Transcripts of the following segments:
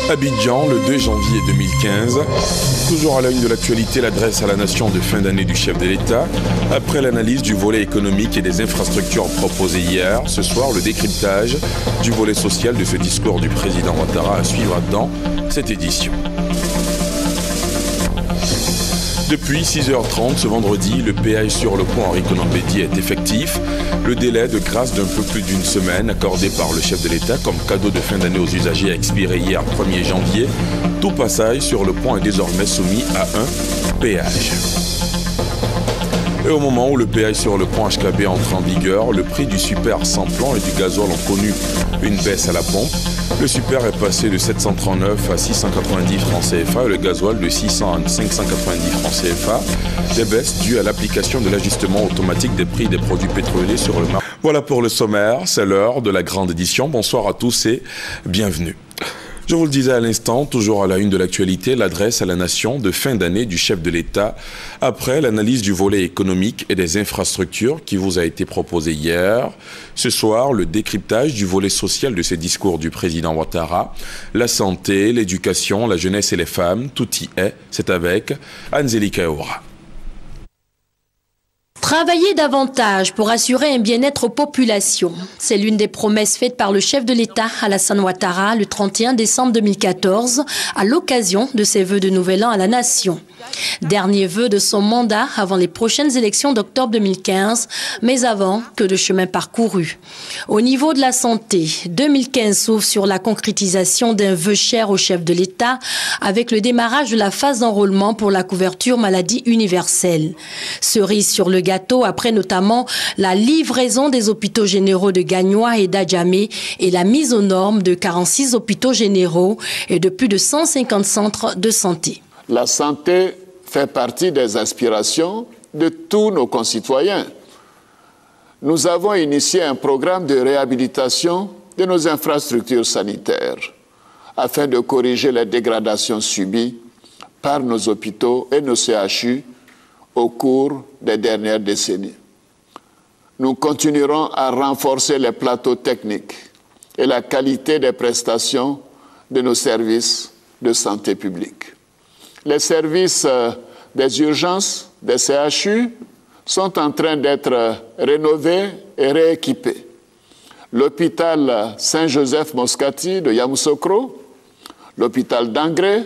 Abidjan, le 2 janvier 2015. Toujours à la une de l'actualité, l'adresse à la nation de fin d'année du chef de l'État. Après l'analyse du volet économique et des infrastructures proposées hier, ce soir, le décryptage du volet social de ce discours du président Ouattara à suivre dans cette édition. Depuis 6h30 ce vendredi, le péage sur le pont Henri Konan Bédié est effectif. Le délai de grâce d'un peu plus d'une semaine accordé par le chef de l'État comme cadeau de fin d'année aux usagers a expiré hier 1er janvier. Tout passage sur le pont est désormais soumis à un péage. Et au moment où le péage sur le pont HKB entre en vigueur, le prix du super sans plomb et du gasoil ont connu une baisse à la pompe. Le super est passé de 739 à 690 francs CFA et le gasoil de 600 à 590 francs CFA. Des baisses dues à l'application de l'ajustement automatique des prix des produits pétroliers sur le marché. Voilà pour le sommaire, c'est l'heure de la grande édition. Bonsoir à tous et bienvenue. Je vous le disais à l'instant, toujours à la une de l'actualité, l'adresse à la nation de fin d'année du chef de l'État après l'analyse du volet économique et des infrastructures qui vous a été proposée hier. Ce soir, le décryptage du volet social de ces discours du président Ouattara. La santé, l'éducation, la jeunesse et les femmes, tout y est. C'est avec Anzeli Kaoura. Travailler davantage pour assurer un bien-être aux populations. C'est l'une des promesses faites par le chef de l'État, Alassane Ouattara, le 31 décembre 2014, à l'occasion de ses vœux de Nouvel An à la nation. Dernier vœu de son mandat avant les prochaines élections d'octobre 2015, mais avant que de chemin parcouru. Au niveau de la santé, 2015 s'ouvre sur la concrétisation d'un vœu cher au chef de l'État avec le démarrage de la phase d'enrôlement pour la couverture maladie universelle. Cerise sur le gâteau après notamment la livraison des hôpitaux généraux de Gagnoa et d'Adjamé et la mise aux normes de 46 hôpitaux généraux et de plus de 150 centres de santé. La santé fait partie des aspirations de tous nos concitoyens. Nous avons initié un programme de réhabilitation de nos infrastructures sanitaires afin de corriger les dégradations subies par nos hôpitaux et nos CHU au cours des dernières décennies. Nous continuerons à renforcer les plateaux techniques et la qualité des prestations de nos services de santé publique. Les services des urgences des CHU sont en train d'être rénovés et rééquipés. L'hôpital Saint-Joseph-Moscati de Yamoussoukro, l'hôpital d'Angré,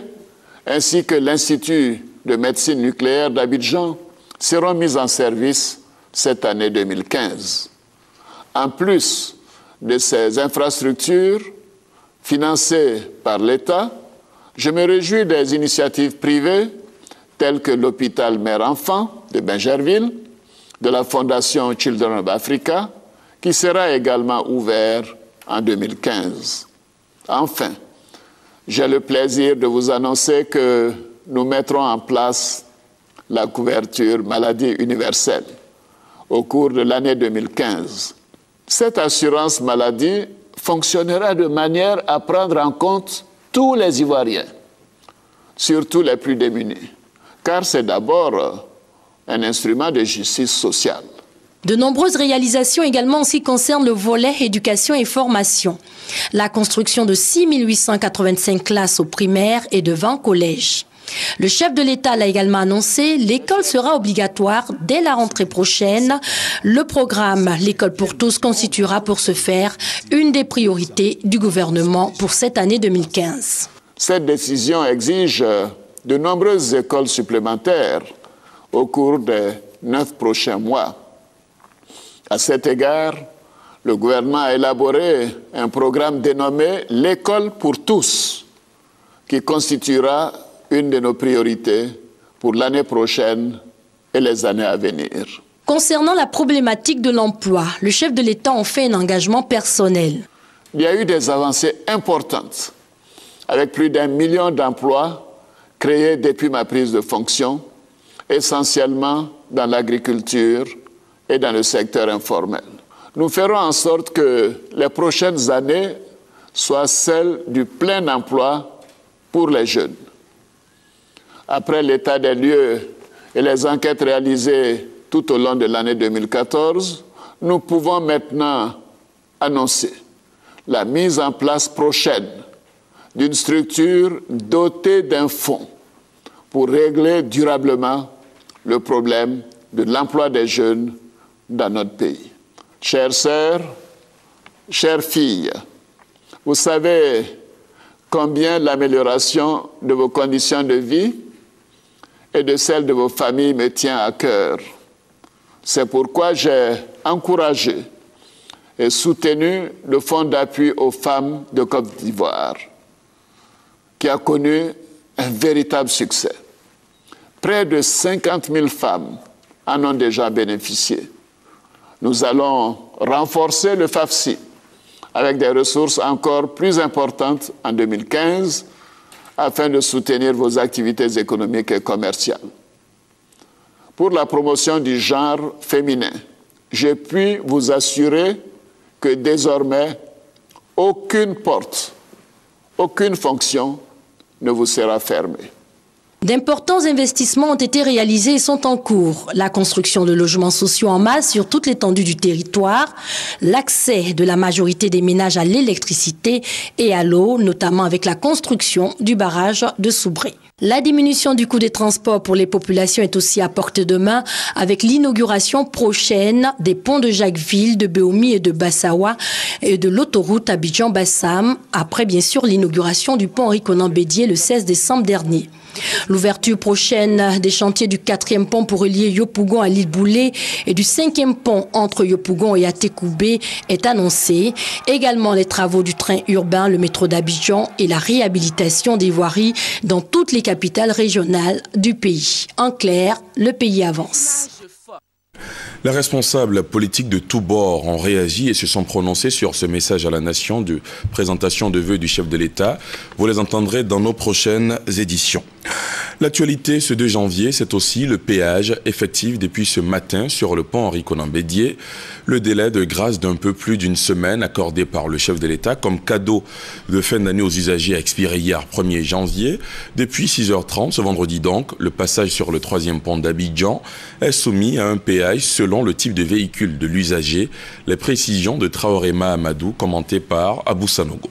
ainsi que l'Institut de médecine nucléaire d'Abidjan seront mis en service cette année 2015. En plus de ces infrastructures financées par l'État, je me réjouis des initiatives privées telles que l'hôpital Mère-Enfant de Bingerville, de la Fondation Children of Africa, qui sera également ouvert en 2015. Enfin, j'ai le plaisir de vous annoncer que nous mettrons en place la couverture maladie universelle au cours de l'année 2015. Cette assurance maladie fonctionnera de manière à prendre en compte tous les Ivoiriens, surtout les plus démunis, car c'est d'abord un instrument de justice sociale. De nombreuses réalisations également en ce qui concerne le volet éducation et formation. La construction de 6 885 classes au primaire et de 20 collèges. Le chef de l'État l'a également annoncé, l'école sera obligatoire dès la rentrée prochaine. Le programme L'école pour tous constituera pour ce faire une des priorités du gouvernement pour cette année 2015. Cette décision exige de nombreuses écoles supplémentaires au cours des 9 prochains mois. À cet égard, le gouvernement a élaboré un programme dénommé L'école pour tous, qui constituera une de nos priorités pour l'année prochaine et les années à venir. Concernant la problématique de l'emploi, le chef de l'État en fait un engagement personnel. Il y a eu des avancées importantes, avec plus d'1 million d'emplois créés depuis ma prise de fonction, essentiellement dans l'agriculture et dans le secteur informel. Nous ferons en sorte que les prochaines années soient celles du plein emploi pour les jeunes. Après l'état des lieux et les enquêtes réalisées tout au long de l'année 2014, nous pouvons maintenant annoncer la mise en place prochaine d'une structure dotée d'un fonds pour régler durablement le problème de l'emploi des jeunes dans notre pays. Chères sœurs, chères filles, vous savez combien l'amélioration de vos conditions de vie et de celles de vos familles me tient à cœur. C'est pourquoi j'ai encouragé et soutenu le Fonds d'appui aux femmes de Côte d'Ivoire, qui a connu un véritable succès. Près de 50 000 femmes en ont déjà bénéficié. Nous allons renforcer le FAFSI avec des ressources encore plus importantes en 2015 afin de soutenir vos activités économiques et commerciales. Pour la promotion du genre féminin, je puis vous assurer que désormais, aucune porte, aucune fonction ne vous sera fermée. D'importants investissements ont été réalisés et sont en cours. La construction de logements sociaux en masse sur toute l'étendue du territoire, l'accès de la majorité des ménages à l'électricité et à l'eau, notamment avec la construction du barrage de Soubré. La diminution du coût des transports pour les populations est aussi à portée de main avec l'inauguration prochaine des ponts de Jacquesville, de Béomi et de Bassawa et de l'autoroute Abidjan-Bassam, après bien sûr l'inauguration du pont Henri Konan Bédié le 16 décembre dernier. L'ouverture prochaine des chantiers du 4e pont pour relier Yopougon à l'île Boulay et du 5e pont entre Yopougon et Atekoubé est annoncée. Également les travaux du train urbain, le métro d'Abidjan et la réhabilitation des voiries dans toutes les capitales régionales du pays. En clair, le pays avance. Les responsables politiques de tous bords ont réagi et se sont prononcés sur ce message à la nation de présentation de vœux du chef de l'État. Vous les entendrez dans nos prochaines éditions. L'actualité ce 2 janvier, c'est aussi le péage effectif depuis ce matin sur le pont Henri Konan Bédié. Le délai de grâce d'un peu plus d'une semaine accordé par le chef de l'État comme cadeau de fin d'année aux usagers a expiré hier 1er janvier. Depuis 6h30, ce vendredi donc, le passage sur le 3e pont d'Abidjan est soumis à un péage selon le type de véhicule de l'usager. Les précisions de Traoré Mahamadou commentées par Abou Sanogo.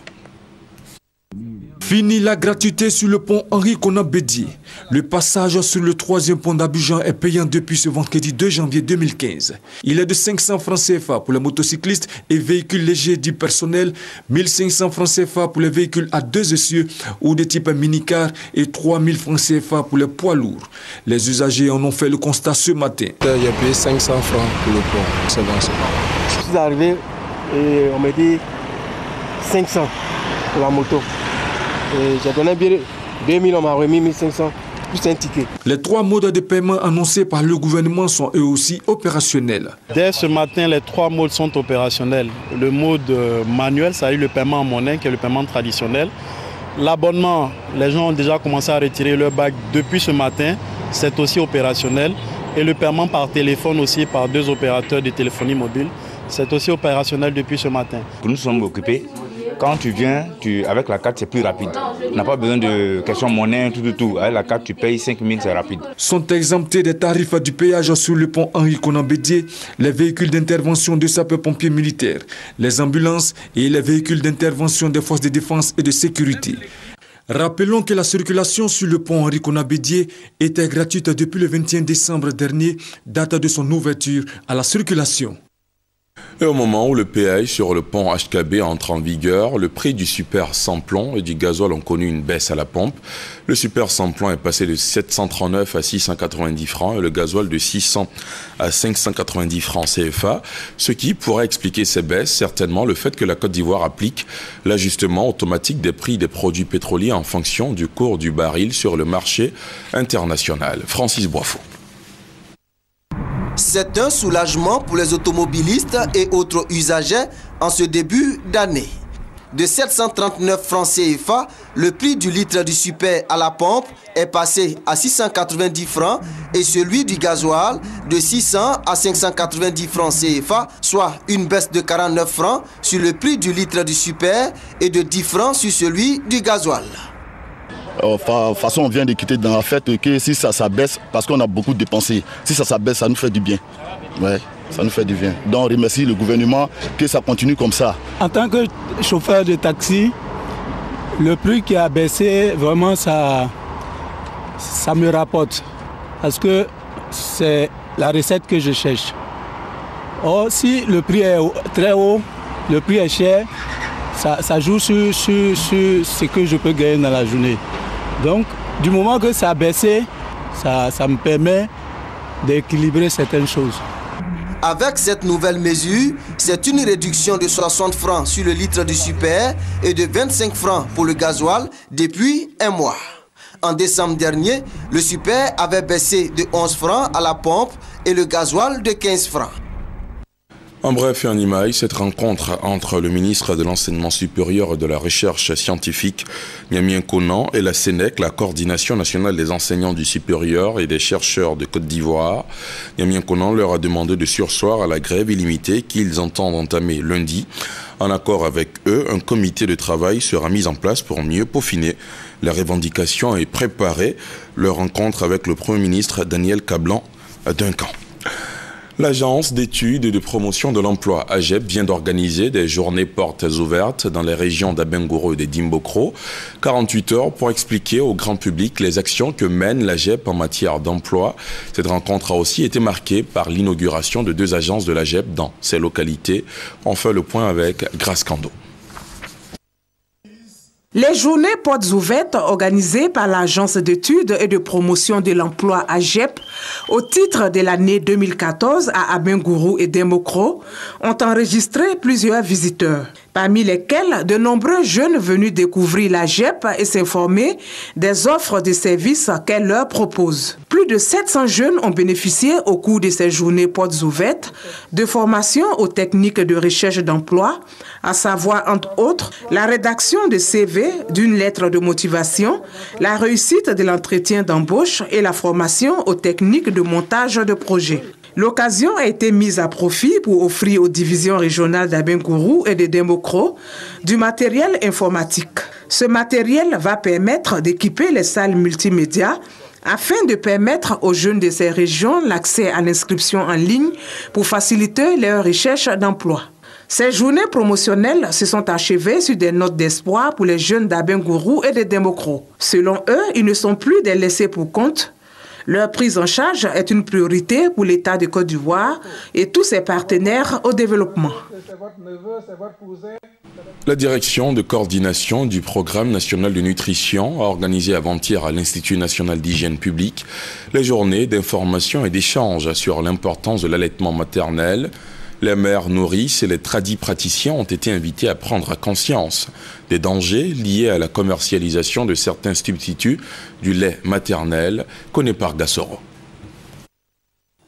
Fini la gratuité sur le pont Henri Konan Bédié. Le passage sur le 3e pont d'Abidjan est payant depuis ce vendredi 2 janvier 2015. Il est de 500 francs CFA pour les motocyclistes et véhicules légers du personnel, 1500 francs CFA pour les véhicules à 2 essieux ou de type minicar et 3000 francs CFA pour les poids lourds. Les usagers en ont fait le constat ce matin. J'ai payé 500 francs pour le pont. C'est bon, c'est bon. Je suis arrivé et on m'a dit 500 pour la moto. J'ai donné bien 2000, on m'a remis 1500 plus un ticket. Les 3 modes de paiement annoncés par le gouvernement sont eux aussi opérationnels. Dès ce matin, les 3 modes sont opérationnels. Le mode manuel, c'est-à-dire le paiement en monnaie, qui est le paiement traditionnel. L'abonnement, les gens ont déjà commencé à retirer leur bac depuis ce matin, c'est aussi opérationnel. Et le paiement par téléphone aussi par 2 opérateurs de téléphonie mobile, c'est aussi opérationnel depuis ce matin. Nous sommes occupés. Quand tu viens, avec la carte, c'est plus rapide. Tu n'as pas besoin de questions monnaie, tout. Avec la carte, tu payes 5 000, c'est rapide. Sont exemptés des tarifs du péage sur le pont Henri Konan Bédié les véhicules d'intervention de sapeurs-pompiers militaires, les ambulances et les véhicules d'intervention des forces de défense et de sécurité. Rappelons que la circulation sur le pont Henri Konan Bédié était gratuite depuis le 21 décembre dernier, date de son ouverture à la circulation. Et au moment où le péage sur le pont HKB entre en vigueur, le prix du super sans-plomb et du gasoil ont connu une baisse à la pompe. Le super sans-plomb est passé de 739 à 690 francs et le gasoil de 600 à 590 francs CFA. Ce qui pourrait expliquer ces baisses, certainement le fait que la Côte d'Ivoire applique l'ajustement automatique des prix des produits pétroliers en fonction du cours du baril sur le marché international. Francis Boifo. C'est un soulagement pour les automobilistes et autres usagers en ce début d'année. De 739 francs CFA, le prix du litre du super à la pompe est passé à 690 francs et celui du gasoil de 600 à 590 francs CFA, soit une baisse de 49 francs sur le prix du litre du super et de 10 francs sur celui du gasoil. De toute façon, on vient de quitter dans la fête que si ça baisse, parce qu'on a beaucoup dépensé, si ça baisse, ça nous fait du bien. Ouais, ça nous fait du bien. Donc on remercie le gouvernement que ça continue comme ça. En tant que chauffeur de taxi, Le prix qui a baissé, vraiment, ça me rapporte. Parce que c'est la recette que je cherche. Or, si le prix est très haut, le prix est cher, ça joue sur ce que je peux gagner dans la journée. Donc, du moment que ça a baissé, ça me permet d'équilibrer certaines choses. Avec cette nouvelle mesure, c'est une réduction de 60 francs sur le litre du super et de 25 francs pour le gasoil depuis un mois. En décembre dernier, le super avait baissé de 11 francs à la pompe et le gasoil de 15 francs. En bref et en image, cette rencontre entre le ministre de l'Enseignement supérieur et de la Recherche scientifique, Niamien Konan, et la CNEC, la Coordination nationale des enseignants du supérieur et des chercheurs de Côte d'Ivoire. Niamien Konan leur a demandé de surseoir à la grève illimitée qu'ils entendent entamer lundi. En accord avec eux, un comité de travail sera mis en place pour mieux peaufiner les revendications et préparer leur rencontre avec le Premier ministre Daniel Kablan à Duncan. L'Agence d'études et de promotion de l'emploi AGEP vient d'organiser des journées portes ouvertes dans les régions d'Abengourou et de Dimbokro. 48 heures pour expliquer au grand public les actions que mène l'AGEP en matière d'emploi. Cette rencontre a aussi été marquée par l'inauguration de 2 agences de l'AGEP dans ces localités. On fait le point avec Grace Kando. Les journées portes ouvertes organisées par l'Agence d'études et de promotion de l'emploi AGEP au titre de l'année 2014 à Abengourou et Dimbokro ont enregistré plusieurs visiteurs, parmi lesquels de nombreux jeunes venus découvrir l'AGEP et s'informer des offres de services qu'elle leur propose. Plus de 700 jeunes ont bénéficié au cours de ces journées portes ouvertes de formation aux techniques de recherche d'emploi, à savoir entre autres la rédaction de CV, d'une lettre de motivation, la réussite de l'entretien d'embauche et la formation aux techniques de montage de projet. L'occasion a été mise à profit pour offrir aux divisions régionales d'Abengourou et de Dimbokro du matériel informatique. Ce matériel va permettre d'équiper les salles multimédia afin de permettre aux jeunes de ces régions l'accès à l'inscription en ligne pour faciliter leur recherche d'emploi. Ces journées promotionnelles se sont achevées sur des notes d'espoir pour les jeunes d'Abengourou et de Dimbokro. Selon eux, ils ne sont plus des laissés pour compte. Leur prise en charge est une priorité pour l'État de Côte d'Ivoire et tous ses partenaires au développement. La direction de coordination du Programme national de nutrition a organisé avant-hier à l'Institut national d'hygiène publique les journées d'information et d'échange sur l'importance de l'allaitement maternel. Les mères nourrices et les praticiens ont été invités à prendre conscience des dangers liés à la commercialisation de certains substituts du lait maternel, connu par Gassoro.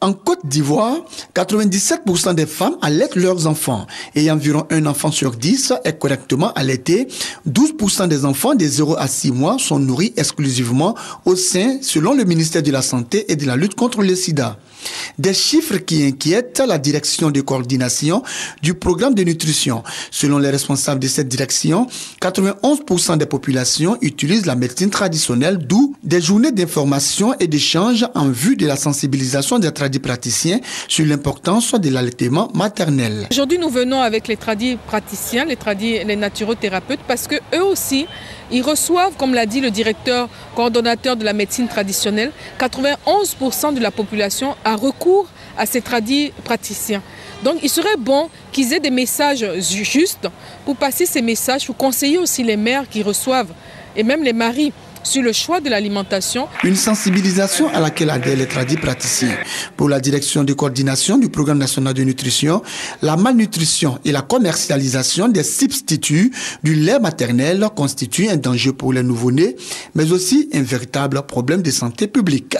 En Côte d'Ivoire, 97% des femmes allaitent leurs enfants et environ un enfant sur 10 est correctement allaité. 12% des enfants de 0 à 6 mois sont nourris exclusivement au sein, selon le ministère de la Santé et de la lutte contre le sida. Des chiffres qui inquiètent la direction de coordination du programme de nutrition. Selon les responsables de cette direction, 91% des populations utilisent la médecine traditionnelle, d'où des journées d'information et d'échange en vue de la sensibilisation des praticiens sur l'importance de l'allaitement maternel. Aujourd'hui, nous venons avec les praticiens, les naturothérapeutes, parce que eux aussi, ils reçoivent, comme l'a dit le directeur coordonnateur de la médecine traditionnelle, 91% de la population a recours à ces praticiens. Donc il serait bon qu'ils aient des messages justes pour passer ces messages, pour conseiller aussi les mères qui reçoivent, et même les maris, sur le choix de l'alimentation. Une sensibilisation à laquelle adhèrent les praticiens. Pour la direction de coordination du Programme national de nutrition, la malnutrition et la commercialisation des substituts du lait maternel constituent un danger pour les nouveau-nés, mais aussi un véritable problème de santé publique.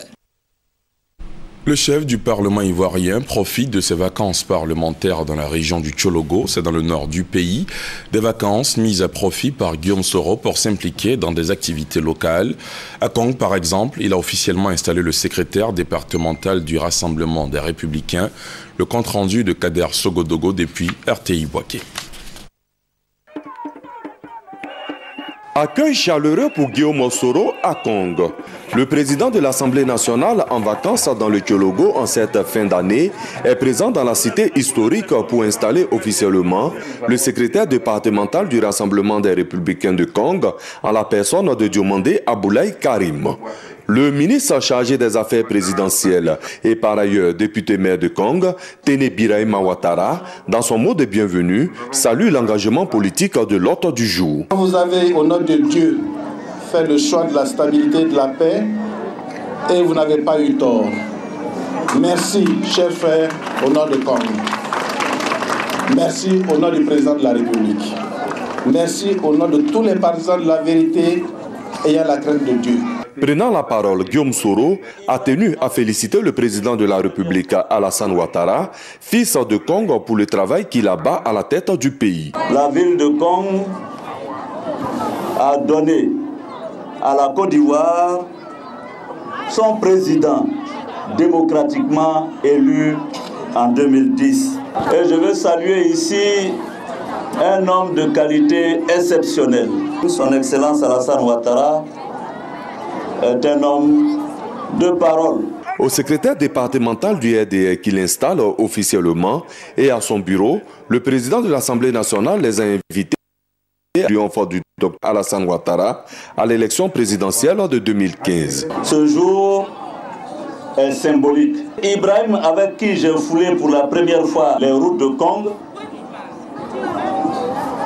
Le chef du Parlement ivoirien profite de ses vacances parlementaires dans la région du Tchologo, c'est dans le nord du pays. Des vacances mises à profit par Guillaume Soro pour s'impliquer dans des activités locales. À Kong, par exemple, il a officiellement installé le secrétaire départemental du Rassemblement des Républicains, le compte-rendu de Kader Sogodogo depuis RTI Boaké. Accueil chaleureux pour Guillaume Soro à Kong. Le président de l'Assemblée nationale en vacances dans le Kyologo en cette fin d'année est présent dans la cité historique pour installer officiellement le secrétaire départemental du Rassemblement des Républicains de Kong en la personne de Diomandé Aboulaye Karim. Le ministre chargé des affaires présidentielles et par ailleurs député maire de Kong, Téné Birahima Ouattara, dans son mot de bienvenue, salue l'engagement politique de l'hôte du jour. Vous avez, au nom de Dieu, fait le choix de la stabilité et de la paix et vous n'avez pas eu tort. Merci, chers frères, au nom de Kong. Merci au nom du président de la République. Merci au nom de tous les partisans de la vérité ayant la crainte de Dieu. Prenant la parole, Guillaume Soro a tenu à féliciter le président de la République, Alassane Ouattara, fils de Kong, pour le travail qu'il abat à la tête du pays. La ville de Kong a donné à la Côte d'Ivoire son président démocratiquement élu en 2010. Et je veux saluer ici un homme de qualité exceptionnelle. Son Excellence Alassane Ouattara est un homme de parole. Au secrétaire départemental du RDR qu'il installe officiellement et à son bureau, le président de l'Assemblée nationale les a invités à triomphe du Dr Alassane Ouattara à l'élection présidentielle de 2015. Ce jour est symbolique. Ibrahim, avec qui j'ai foulé pour la première fois les routes de Kong,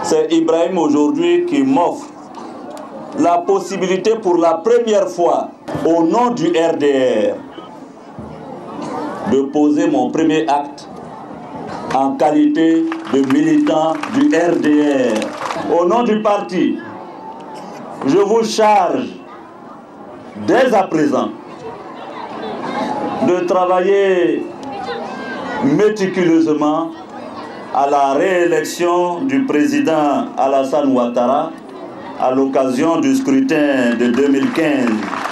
c'est Ibrahim aujourd'hui qui m'offre la possibilité pour la première fois, au nom du RDR, de poser mon premier acte en qualité de militant du RDR. Au nom du parti, je vous charge dès à présent de travailler méticuleusement à la réélection du président Alassane Ouattara à l'occasion du scrutin de 2015.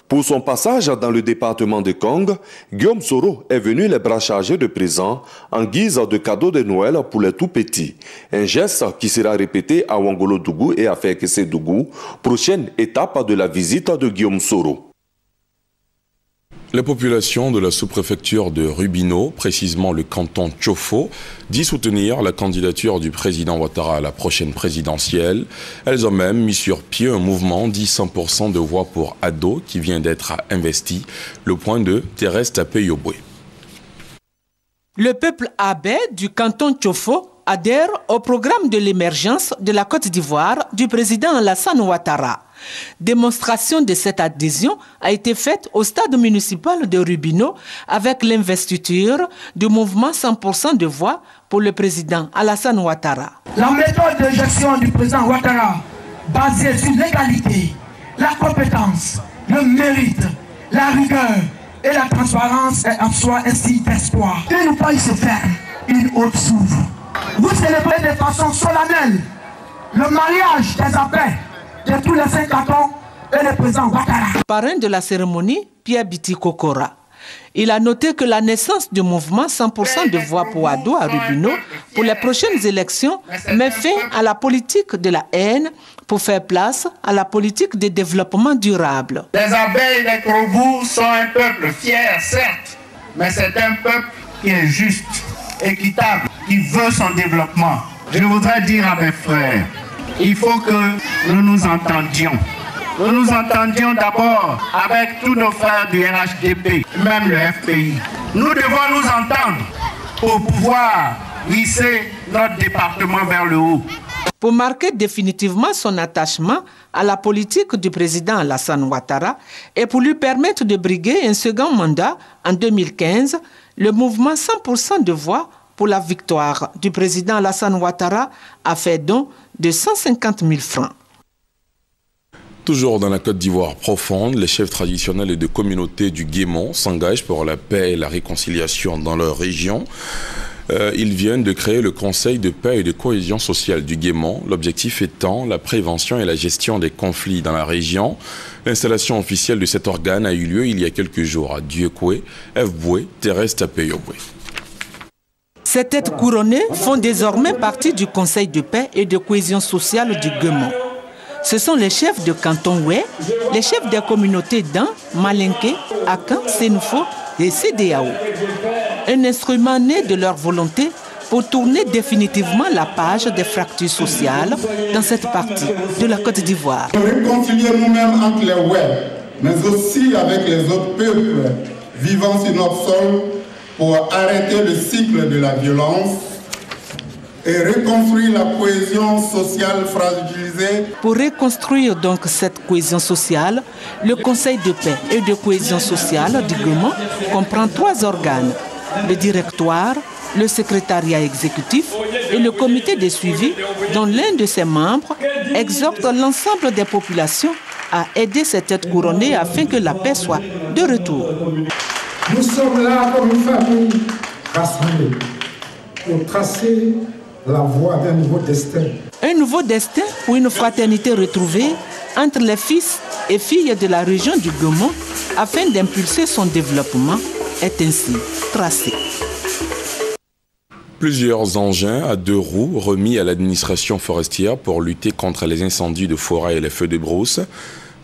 Pour son passage dans le département de Kong, Guillaume Soro est venu les bras chargés de présents en guise de cadeau de Noël pour les tout-petits. Un geste qui sera répété à Wangolo-Dougou et à Fekese-Dougou, prochaine étape de la visite de Guillaume Soro. La population de la sous-préfecture de Rubino, précisément le canton Tchofo, dit soutenir la candidature du président Ouattara à la prochaine présidentielle. Elles ont même mis sur pied un mouvement dit 100% de voix pour Ado qui vient d'être investi. Le point de Thérèse Tapé-Yoboué. Le peuple abé du canton Tchofo adhère au programme de l'émergence de la Côte d'Ivoire du président Alassane Ouattara. Démonstration de cette adhésion a été faite au stade municipal de Rubino avec l'investiture du mouvement 100% de voix pour le président Alassane Ouattara. La méthode de gestion du président Ouattara, basée sur l'égalité, la compétence, le mérite, la rigueur et la transparence est en soi un signe d'espoir. Une paille se ferme, une autre s'ouvre. Vous célébrez de façon solennelle le mariage des appels de tous les 5 cantons et le président Ouattara. Parrain de la cérémonie, Pierre Biti Kokora. Il a noté que la naissance du mouvement 100% de voix pour Ado à Rubino pour les prochaines élections met fin à la politique de la haine pour faire place à la politique de développement durable. Les abeilles et les corbeaux sont un peuple fier, certes, mais c'est un peuple qui est juste, équitable, qui veut son développement. Je voudrais dire à mes frères, il faut que nous nous entendions. Nous nous entendions d'abord avec tous nos frères du RHDP, même le FPI. Nous devons nous entendre pour pouvoir hisser notre département vers le haut. Pour marquer définitivement son attachement à la politique du président Alassane Ouattara et pour lui permettre de briguer un second mandat en 2015, le mouvement 100% de voix pour la victoire du président Alassane Ouattara a fait don de 150 000 francs. Toujours dans la Côte d'Ivoire profonde, les chefs traditionnels et de communautés du Guémon s'engagent pour la paix et la réconciliation dans leur région. Ils viennent de créer le Conseil de paix et de cohésion sociale du Guémon, l'objectif étant la prévention et la gestion des conflits dans la région. L'installation officielle de cet organe a eu lieu il y a quelques jours à Dieukwé, Fboué, Thérèse Tapé-Yoboué. Ces têtes couronnées font désormais partie du Conseil de paix et de cohésion sociale du Guémon. Ce sont les chefs de canton Oué, les chefs des communautés d'An, Malinké, Akan, Sénoufo et CDAO. Un instrument né de leur volonté pour tourner définitivement la page des fractures sociales dans cette partie de la Côte d'Ivoire. Réconcilier nous-mêmes entre les Oué, mais aussi avec les autres peuples vivant sur notre sol pour arrêter le cycle de la violence et reconstruire la cohésion sociale fragilisée. Pour reconstruire donc cette cohésion sociale, le Conseil de paix et de cohésion sociale du Guemon comprend 3 organes, le directoire, le secrétariat exécutif et le comité de suivi dont l'un de ses membres exhorte l'ensemble des populations à aider ces têtes couronnées afin que la paix soit de retour. Nous sommes là comme une famille rassemblée pour tracer la voie d'un nouveau destin. Un nouveau destin ou une fraternité retrouvée entre les fils et filles de la région du Guemon afin d'impulser son développement est ainsi tracé. Plusieurs engins à 2 roues remis à l'administration forestière pour lutter contre les incendies de forêt et les feux de brousse.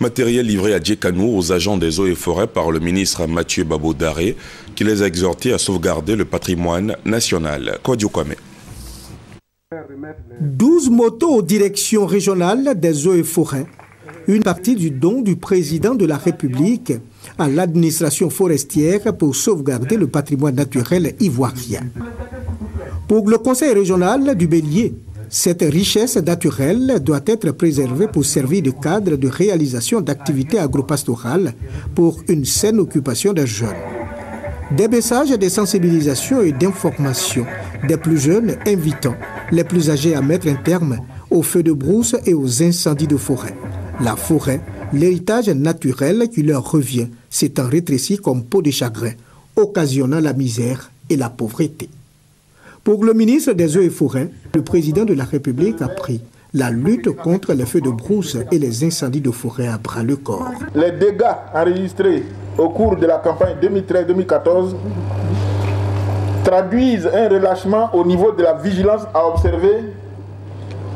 Matériel livré à Djekanou aux agents des eaux et forêts par le ministre Mathieu Babo Daré qui les a exhortés à sauvegarder le patrimoine national. Kodjo Kwame. 12 motos aux directions régionales des eaux et forêts, une partie du don du président de la République à l'administration forestière pour sauvegarder le patrimoine naturel ivoirien. Pour le conseil régional du Bélier, cette richesse naturelle doit être préservée pour servir de cadre de réalisation d'activités agropastorales pour une saine occupation des jeunes. Des messages de sensibilisation et d'information des plus jeunes invitant les plus âgés à mettre un terme aux feux de brousse et aux incendies de forêt. La forêt, l'héritage naturel qui leur revient, s'étant rétréci comme peau de chagrin, occasionnant la misère et la pauvreté. Pour le ministre des Eaux et Forêts, le président de la République a pris la lutte contre les feux de brousse et les incendies de forêt à bras le corps. Les dégâts enregistrés au cours de la campagne 2013-2014 traduisent un relâchement au niveau de la vigilance à observer,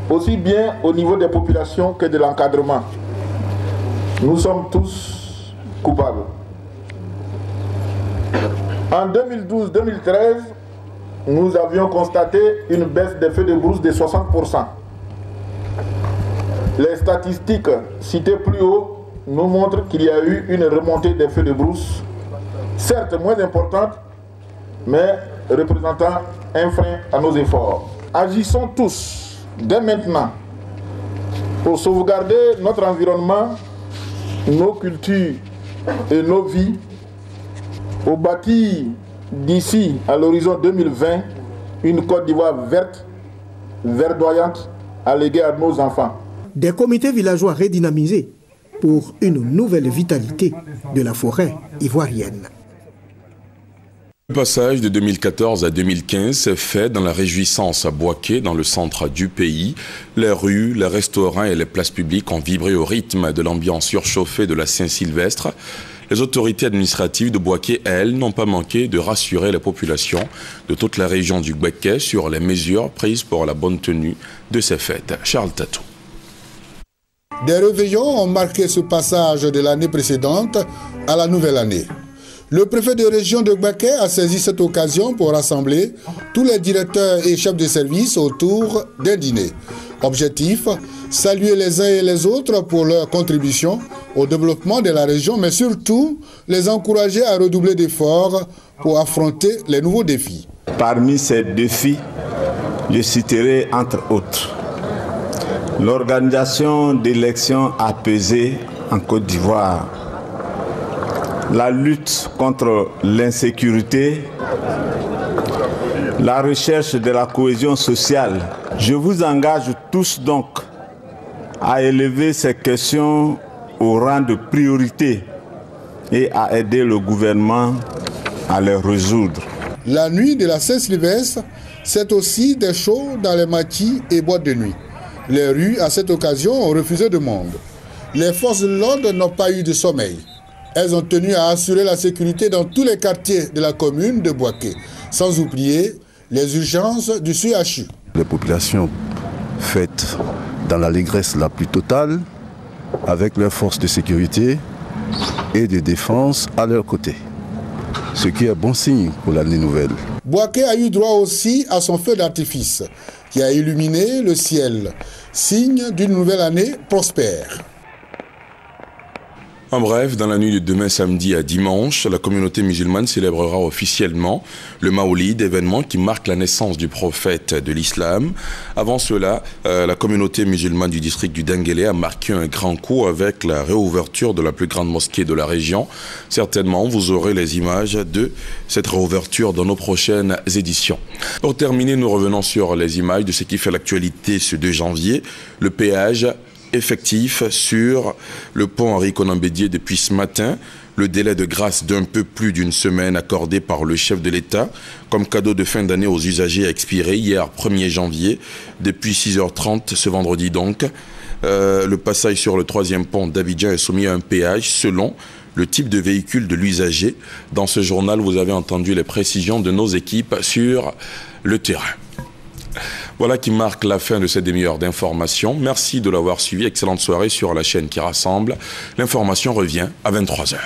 aussi bien au niveau des populations que de l'encadrement. Nous sommes tous coupables. En 2012-2013, nous avions constaté une baisse des feux de brousse de 60%. Les statistiques citées plus haut nous montrent qu'il y a eu une remontée des feux de brousse, certes moins importante, mais représentant un frein à nos efforts. Agissons tous, dès maintenant, pour sauvegarder notre environnement, nos cultures et nos vies, pour bâtir d'ici à l'horizon 2020 une Côte d'Ivoire verte, verdoyante, à léguer à nos enfants. Des comités villageois redynamisés pour une nouvelle vitalité de la forêt ivoirienne. Le passage de 2014 à 2015 s'est fait dans la réjouissance à Bouaké, dans le centre du pays. Les rues, les restaurants et les places publiques ont vibré au rythme de l'ambiance surchauffée de la Saint-Sylvestre. Les autorités administratives de Bouaké, elles, n'ont pas manqué de rassurer les populations de toute la région du Gbeke sur les mesures prises pour la bonne tenue de ces fêtes. Charles Tatou. Des réveillons ont marqué ce passage de l'année précédente à la nouvelle année. Le préfet de région de Gbeke a saisi cette occasion pour rassembler tous les directeurs et chefs de service autour d'un dîner. Objectif, saluer les uns et les autres pour leur contribution au développement de la région, mais surtout les encourager à redoubler d'efforts pour affronter les nouveaux défis. Parmi ces défis, je citerai entre autres l'organisation d'élections apaisées en Côte d'Ivoire, la lutte contre l'insécurité, la recherche de la cohésion sociale. Je vous engage tous donc à élever ces questions au rang de priorité et à aider le gouvernement à les résoudre. La nuit de la Saint-Sylvestre, c'est aussi des shows dans les maquis et boîtes de nuit. Les rues, à cette occasion, ont refusé de monde. Les forces de l'ordre n'ont pas eu de sommeil. Elles ont tenu à assurer la sécurité dans tous les quartiers de la commune de Bouaké, sans oublier les urgences du CHU. Les populations fêtent dans l'allégresse la plus totale avec leurs forces de sécurité et de défense à leur côté. Ce qui est bon signe pour l'année nouvelle. Bouaké a eu droit aussi à son feu d'artifice qui a illuminé le ciel, signe d'une nouvelle année prospère. En bref, dans la nuit de demain samedi à dimanche, la communauté musulmane célébrera officiellement le Maoulid, événement qui marque la naissance du prophète de l'islam. Avant cela, la communauté musulmane du district du Denguélé a marqué un grand coup avec la réouverture de la plus grande mosquée de la région. Certainement, vous aurez les images de cette réouverture dans nos prochaines éditions. Pour terminer, nous revenons sur les images de ce qui fait l'actualité ce 2 janvier, le péage effectif sur le pont Henri Konan Bédié depuis ce matin. Le délai de grâce d'un peu plus d'une semaine accordé par le chef de l'État comme cadeau de fin d'année aux usagers a expiré hier 1er janvier. Depuis 6h30 ce vendredi donc, le passage sur le 3e pont d'Abidjan est soumis à un péage selon le type de véhicule de l'usager. Dans ce journal, vous avez entendu les précisions de nos équipes sur le terrain. Voilà qui marque la fin de cette demi-heure d'information. Merci de l'avoir suivi. Excellente soirée sur la chaîne qui rassemble. L'information revient à 23h.